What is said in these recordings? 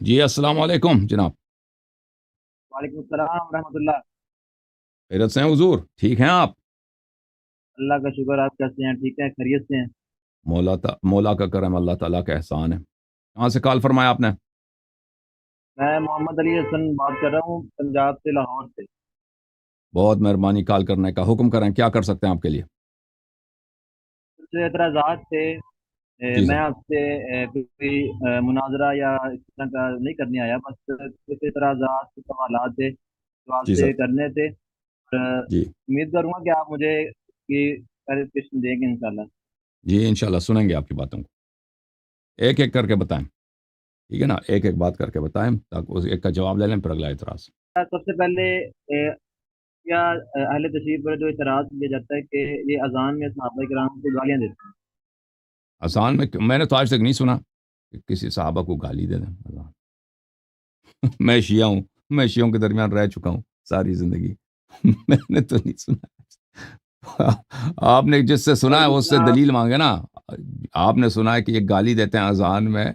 جی السلام علیکم جناب. وعلیکم السلام ورحمۃ اللہ۔ خیرت سے ہیں حضور؟ ٹھیک ہیں آپ؟ اللہ کا شکر، آپ کیسے ہیں؟ ٹھیک ہے، خیریت سے ہیں؟ مولا کا کرم، اللہ تعالیٰ کا احسان ہے. کہاں سے کال فرمایا آپ نے؟ میں محمد علی حسن بات کر رہا ہوں، پنجاب سے، لاہور سے۔ بہت مہربانی کال کرنے کا. حکم کریں، کیا کر سکتے ہیں آپ کے لیے؟ کچھ اعتراضات تھے۔ جی میں سر. آپ سے کوئی مناظرہ یا اس طرح کا نہیں کرنے آیا، بس کچھ اعتراضات، کچھ سوالات تھے جو آپ جی سر. سے کرنے تھے، اور جی امید کروں گا کہ آپ مجھے کی کلیریفیکیشن دیں گے انشاءاللہ۔ جی انشاءاللہ سنیں گے آپ کی باتوں کو. ایک ایک کر کے بتائیں. ٹھیک ہے نا، ایک ایک بات کر کے بتائیں تاکہ اس ایک کا جواب لے لیں پھر اگلا اعتراض. سب سے پہلے کیا اہل تشریف پر جو اعتراض کیا جاتا ہے کہ یہ اذان میں صحابہ کرام کو گالیاں دیتے ہیں؟ آسان میں نے تو آج تک نہیں سنا کہ کسی صحابہ کو گالی دے دیں اذان. میں شیعہ ہوں، میں شیعوں کے درمیان رہ چکا ہوں ساری زندگی. میں نے تو نہیں سنا. آپ نے جس سے سنا اور ہے اس سے دوسرا دلیل مانگے نا. آپ نے سنا ہے کہ یہ گالی دیتے ہیں اذان میں،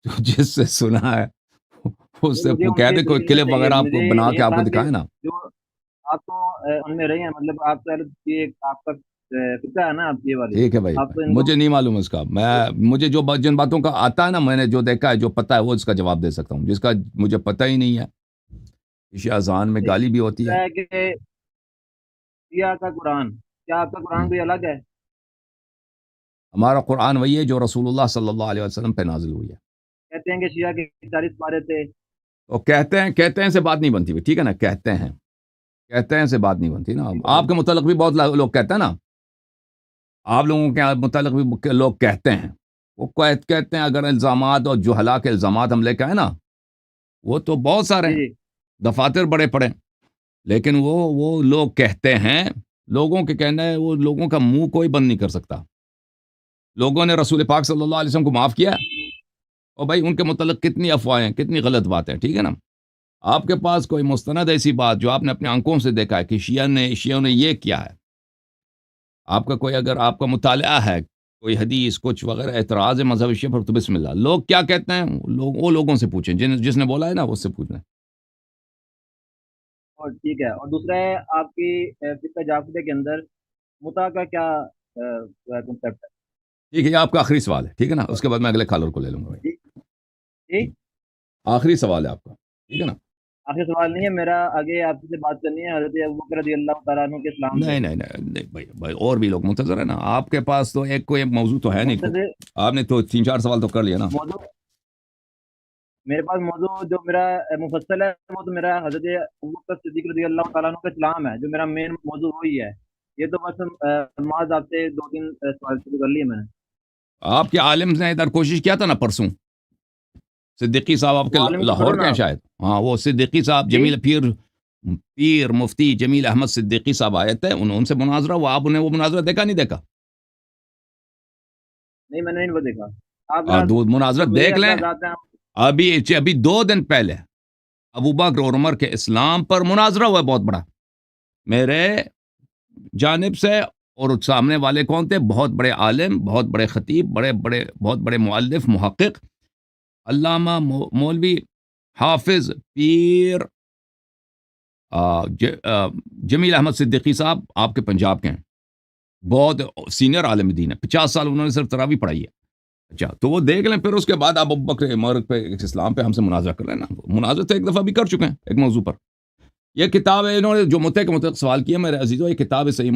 جو جس سے سنا ہے اس سے مجھے ان کہہ سے دے، کوئی دلیل نہیں کلپ چاہیے، وغیرہ آپ کو مجھے بنا یہ کے آپ کو تھا کہ دکھائے نا. جو آپ تو ان میں رہے ہیں، مطلب آپ کا یہ آپ کا فکر ہے نا، آپ کی یہ والی، ٹھیک ہے بھائی، آپ تو ان کو مجھے نہیں معلوم اس کا. مجھے جن باتوں کا آتا ہے نا، میں نے جو دیکھا ہے، جو پتا ہے، وہ اس کا جواب دے سکتا ہوں. جس کا مجھے پتہ ہی نہیں ہے، کسی اذان میں گالی بھی ہوتی ہے. ہے کہ شیعہ کا قرآن، کیا آپ کا قرآن ہم، کوئی الگ ہے؟ ہمارا قرآن وہی ہے جو رسول اللہ صلی اللہ علیہ وسلم پہ نازل ہوئی ہے. کہتے ہیں کہ شیعہ کے 40 پارے تھے۔ تو کہتے ہیں سے بات نہیں بنتی ہوئی. ٹھیک ہے نا، کہتے ہیں سے بات نہیں بنتی نا. ٹھیک ہے آپ کے متعلق بھی بہت لوگ کہتے ہیں نا. آپ لوگوں کے متعلق بھی لوگ کہتے ہیں. وہ کہتے ہیں اگر الزامات اور جہلا کے الزامات ہم لے کے آئے نا، وہ تو بہت سارے جی ہیں، جی دفاتر بڑے پڑے. لیکن وہ لوگ کہتے ہیں، لوگوں کے کہنا ہے، وہ لوگوں کا منہ کوئی بند نہیں کر سکتا. لوگوں نے رسول پاک صلی اللہ علیہ وسلم کو معاف کیا، اور بھائی ان کے متعلق کتنی افواہیں، کتنی غلط باتیں. ٹھیک ہے نا. آپ کے پاس کوئی مستند ایسی بات جو آپ نے اپنے آنکھوں سے دیکھا ہے کہ شیعوں نے یہ کیا ہے، آپ کا کوئی اگر آپ کا مطالعہ ہے، کوئی حدیث کچھ وغیرہ اعتراض ہے مذہب شیعہ پر، تو بسم اللہ. لوگ کیا کہتے ہیں، وہ لوگوں سے پوچھیں، جس نے بولا ہے نا اس سے پوچھنا. اور ٹھیک ہے، اور دوسرا ہے آپ کی فقہ جعفریہ کے اندر متا کا کیا کنسپٹ ٹھیک ہے، یہ آپ کا آخری سوال ہے. ٹھیک ہے نا، ہے؟ اس کے بعد میں اگلے کالر کو لے لوں گا بھائی. جی جی، آخری سوال ہے آپ کا. ٹھیک ہے نا. آپ سے سوال نہیں ہے میرا، آگے آپ سے بات کرنی ہے حضرت ابوبکر رضی اللہ تعالیٰ عنہ کے اسلام پہ۔ نہیں نہیں نہیں نہیں بھائی اور بھی لوگ منتظر ہے نا. آپ کے پاس تو کوئی موضوع تو ہے نہیں. منتظر آپ نے تو 3 4 سوال تو کر لیا نا. موضوع، میرے پاس موضوع جو میرا مفصل ہے، وہ تو میرا حضرت ابوبکر صدیق رضی اللہ تعالیٰ عنہ کا اسلام ہے، جو میرا مین موضوع وہی ہے۔ یہ تو بس معاذ آپ سے 2 3 سوال شروع کر لیے میں نے۔ آپ کے عالم نے ادھر کوشش کیا تھا نا پرسوں، صدیقی صاحب آپ کے وہ عالم کو پڑھو لاہور کے نا ہیں آپ۔ شاید. ہاں، وہ صدیقی صاحب جی پیر مفتی جمیل احمد صدیقی صاحب آئے تھے، ان سے مناظرہ ہوا. آپ نے وہ مناظرہ دیکھا نہیں دیکھا؟ نہیں، میں نے نہیں وہ دیکھا۔ آپ ذرا دو مناظرہ جو وہی دیکھ لیں. اعتراضات ہیں۔ ابھی 2 دن پہلے ابوبکر اور عمر کے اسلام پر مناظرہ ہوا ہے بہت بڑا، میرے جانب سے. اور سامنے والے کون تھے؟ بہت بڑے عالم، بہت بڑے خطیب، بہت بڑے مؤلف، محقق، علامہ مولوی حافظ پیر جمیل احمد صدیقی صاحب، آپ کے پنجاب کے ہیں، بہت سینئر عالم دین ہے. 50 سال انہوں نے صرف تراویح پڑھائی ہے. اچھا، تو وہ دیکھ لیں، پھر اس کے بعد آپ ابوبکر عمر پہ اسلام پہ ہم سے مناظرہ کر رہے ہیں نا. مناظرہ تو ایک دفعہ بھی کر چکے ہیں ایک موضوع پر. یہ کتاب ہے، انہوں نے جو کے متعلق سوال کیا میرے عزیزوں، یہ کتاب ہے صحیح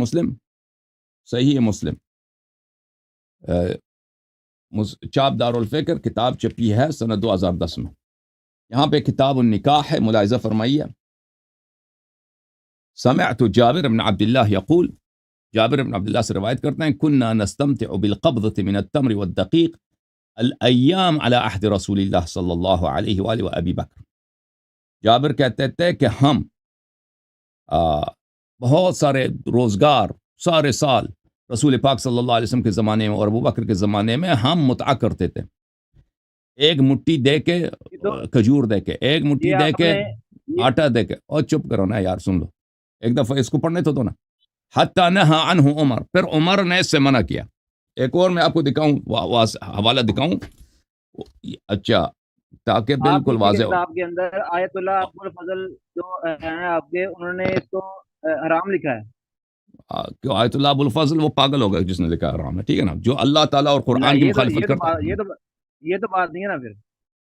مسلم، چاپ دارالفکر، کتاب چھپی ہے سنہ 2010 میں. یہاں پہ کتاب النکاح ہے، ملاحظہ فرمائیے. سمعت جابر بن عبداللہ یقول، جابر بن عبداللہ سے روایت کرتے ہیں، کننا نستمتع بالقبضة من التمر والدقیق الایام على عہد رسول اللہ صلی اللہ علیہ وآلہ وآبی بکر. جابر کہتے تھے کہ ہم بہت سارے روزگار، سارے سال رسول پاک صلی اللہ علیہ وسلم کے زمانے میں اور ابو بکر کے زمانے میں ہم متعہ کرتے تھے. ایک مٹھی دے کے، یہ تو کھجور دے کے، ایک مٹھی یہ دے آپ کے، نے یہ آٹا دے کے. اور چپ کرو نا یار، سن لو ایک دفعہ اس کو پڑھنے تو دو نا. حتی نہا عنہ عمر، پھر عمر نے اس سے منع کیا. ایک اور میں آپ کو دکھاؤں، حوالہ دکھاؤں. اچھا، تاکہ آپ بالکل کسی واضح ہو. کتاب کے اندر آیت اللہ ابو الفضل جو ہیں آپ کے، انہوں نے اس کو حرام لکھا ہے. کہ آیت اللہ ابو الفضل وہ پاگل ہوگا جس نے لکھا حرام ہے. ٹھیک ہے نا. جو اللہ تعالیٰ اور نہ قرآن کی یہ تو مخالفت کرتا ہے. یہ تو بات نہیں ہے نا پھر.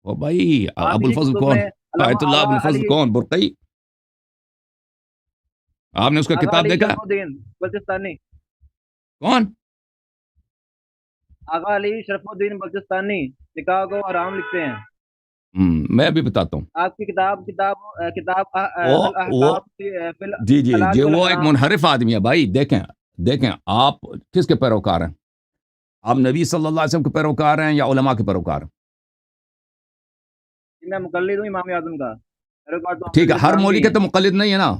او بھائی آپ ابو کسی الفضل کتب کون؟ میں علامہ آیت اللہ ابو آغا الفضل علی کون؟ برقعی. آپ نے اس کا آغا کتاب علی دیکھا؟ شرف الدین بلوچستانی، کون؟ آغا علی شرف الدین بلوچستانی نکاح کو حرام لکھتے ہیں. میں بھی بتاتا ہوں. آپ کی کتاب وہ الاحکام فی جی جی الحلال جی وہ ایک والحرام. منحرف آدمی ہے بھائی. دیکھیں آپ کس کے پیروکار ہیں؟ آپ نبی صلی اللہ علیہ وسلم کے پیروکار ہیں یا علماء کے پیروکار ہیں؟ میں مقلد ہوں امام اعظم کا. میرے پاس تو ٹھیک ہے. مقلد ہر اسلام کے مولوی ہی کے ہیں. تو مقلد نہیں ہے نا.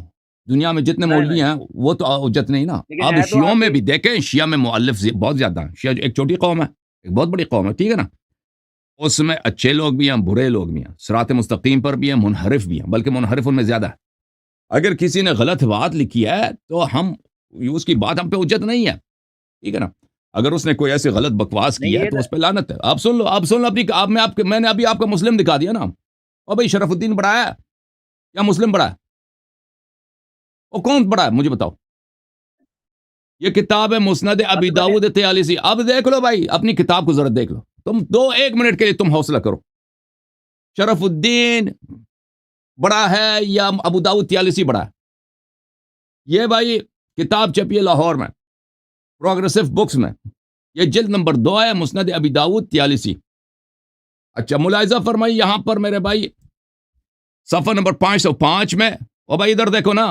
دنیا میں جتنے نہیں مولوی نہیں، ہیں وہ تو حجت نہیں نا. لیکن اب ہے تو شیعوں آپ میں کی. بھی دیکھیں، شیعہ میں مؤلف بہت زیادہ ہیں. شیعہ ایک چھوٹی قوم ہے، ایک بہت بڑی قوم ہے. ٹھیک ہے نا. اس میں اچھے لوگ بھی ہیں، برے لوگ بھی ہیں، صراط مستقیم پر بھی ہیں، منحرف بھی ہیں، بلکہ منحرف ان میں زیادہ ہے. اگر کسی نے غلط بات لکھی ہے تو اس کی بات ہم پہ حجت نہیں ہے. ٹھیک ہے نا. اگر اس نے کوئی ایسی غلط بکواس نہیں کی ہے یہ تو اس پہ لعنت ہے. آپ سن لو میں نے ابھی آپ کا مسلم دکھا دیا نا. اور بھائی شرف الدین بڑا ہے یا مسلم بڑا ہے؟ وہ کون بڑا ہے مجھے بتاؤ. یہ کتاب ہے مسند ابی مطلب داؤد طیالسی. اب دیکھ لو بھائی، اپنی کتاب کو ذرا دیکھ لو. تم ایک منٹ کے لیے تم حوصلہ کرو. شرف الدین بڑا ہے یا ابو داؤد طیالسی بڑا ہے؟ یہ بھائی کتاب چھپی ہے لاہور میں، پروگریسو بکس میں. یہ جلد نمبر 2 ہے، مسند ابی داؤد طیالسی. اچھا ملاحظہ فرمائی یہاں پر میرے بھائی صفحہ نمبر 505 میں. او بھائی ادھر دیکھو نا.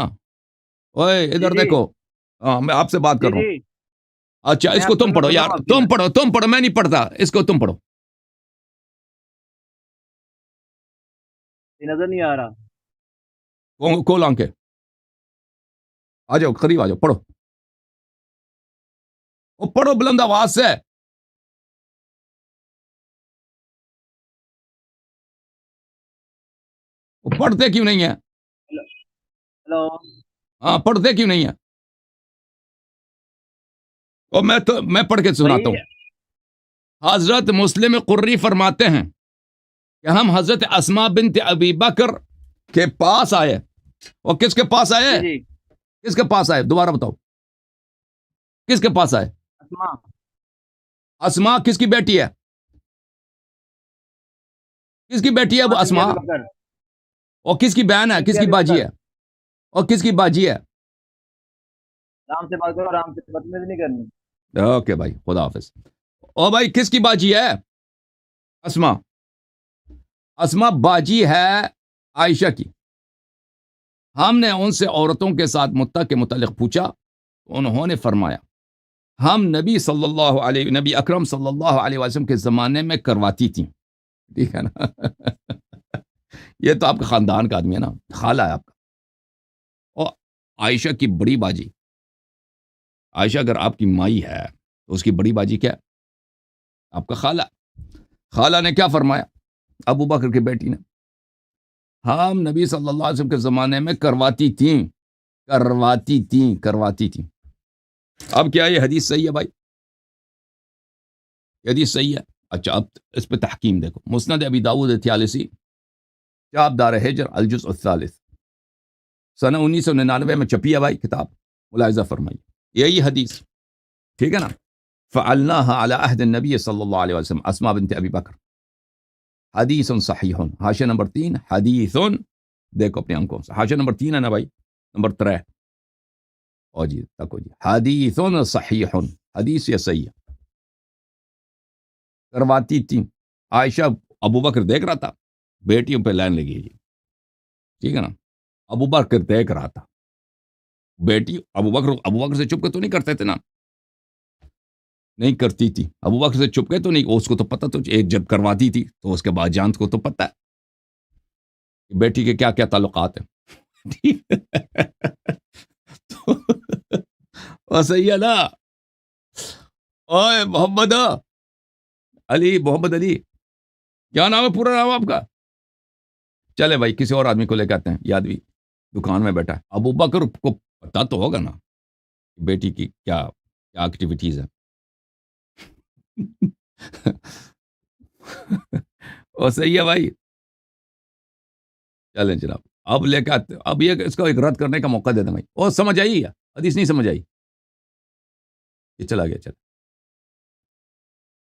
اوئے جی ادھر جی دیکھو. میں آپ سے بات جی کر رہا ہوں. جی اچھا میں اس کو آپ تم پڑھو سن رہا یار. ہوں آپ کی بات. تم پڑھو میں نہیں پڑھتا. اس کو تم پڑھو. یہ نظر نہیں آ رہا. کھول آنکھیں. آ جاؤ قریب آ جاؤ. پڑھو. وہ پڑھو بلند آواز سے. وہ پڑھتے کیوں نہیں ہیں؟ ہلو. ہاں پڑھتے کیوں نہیں ہیں؟ اور میں پڑھ کے سناتا بھائی ہوں. حضرت مسلم قری فرماتے ہیں کہ ہم حضرت اسماء بنت ابی بکر کے پاس آئے. اور کس کے پاس آئے؟ جی جی کس کے پاس آئے؟ دوبارہ بتاؤ. کس کے پاس آئے؟ اسما. اسماء کس کی بیٹی ہے؟ کس کی بیٹی ہے وہ بنت اسماء؟ ابی بکر اور کس کی بہن ہے؟ بنت کس کی ابی باجی بکر. ہے؟ اور کس کی باجی ہے؟ آرام سے بات کرو، آرام سے بدتمیزی نہیں کرنی. اوکے بھائی خدا حافظ. او بھائی کس کی باجی ہے؟ اسماء. اسماء باجی ہے عائشہ کی. ہم نے ان سے عورتوں کے ساتھ متع کے متعلق پوچھا. انہوں نے فرمایا ہم نبی اکرم صلی اللہ علیہ وسلم کے زمانے میں کرواتی تھیں. ٹھیک ہے نا. یہ تو آپ کے خاندان کا آدمی ہے نا، خالہ ہے آپ کا. اور عائشہ کی بڑی باجی، عائشہ اگر آپ کی مائی ہے تو اس کی بڑی باجی کیا ہے؟ آپ کا خالہ. خالہ نے کیا فرمایا ابو بکر کی بیٹی نے؟ ہم نبی صلی اللہ علیہ وسلم کے زمانے میں کرواتی تھیں. اب کیا یہ حدیث صحیح ہے بھائی؟ یہ حدیث صحیح ہے. اچھا اب اس پہ تحکیم دیکھو. مسند ابی داؤد طیالسی، کتاب دار ہجر، الجزء الثالث، سنہ 1999 میں چھپی ہے بھائی کتاب. ملاحظہ فرمائی یہی حدیث. ٹھیک ہے نا. فعلناها على عهد النبی صلی اللہ علیہ وسلم اسماء بنت ابی بکر. حدیث صحیح. حاشیہ نمبر 3 حدیث. دیکھو اپنے انکوں سے. حاشیہ نمبر 3 ہے نا بھائی. نمبر 3 او جی تکو جی. حدیث صحیح. حدیث یہ صحیح ہے. کرواتی تھی عائشہ. ابو بکر دیکھ رہا تھا، بیٹیوں پہ لائن لگی جی. ٹھیک ہے نا. ابو بکر دیکھ رہا تھا بیٹی. ابو بکر سے چپ کے تو نہیں کرتے تھے نا. نہیں کرتی تھی. ابو بکر سے چپ کے تو نہیں. اس کو تو پتہ تو ایک جب کرواتی تھی تو اس کے بعد جان کو تو پتہ ہے بیٹی کے کیا کیا تعلقات ہیں. اور صحیح ہے نا. اوے محمد علی کیا نام ہے؟ پورا نام آپ کا؟ چلے بھائی کسی اور آدمی کو لے کے آتے ہیں. یہ آدمی دکان میں بیٹھا ہے. ابو بکر کو پتا تو ہوگا نا بیٹی کی کیا ایکٹیویٹیز ہیں. اور صحیح ہے بھائی. چلیں جناب اب لے کے آتے اب یہ اس کو ایک رد کرنے کا موقع دے دیں بھائی اور سمجھ آئی حدیث نہیں سمجھ آئی یہ چلا گیا چل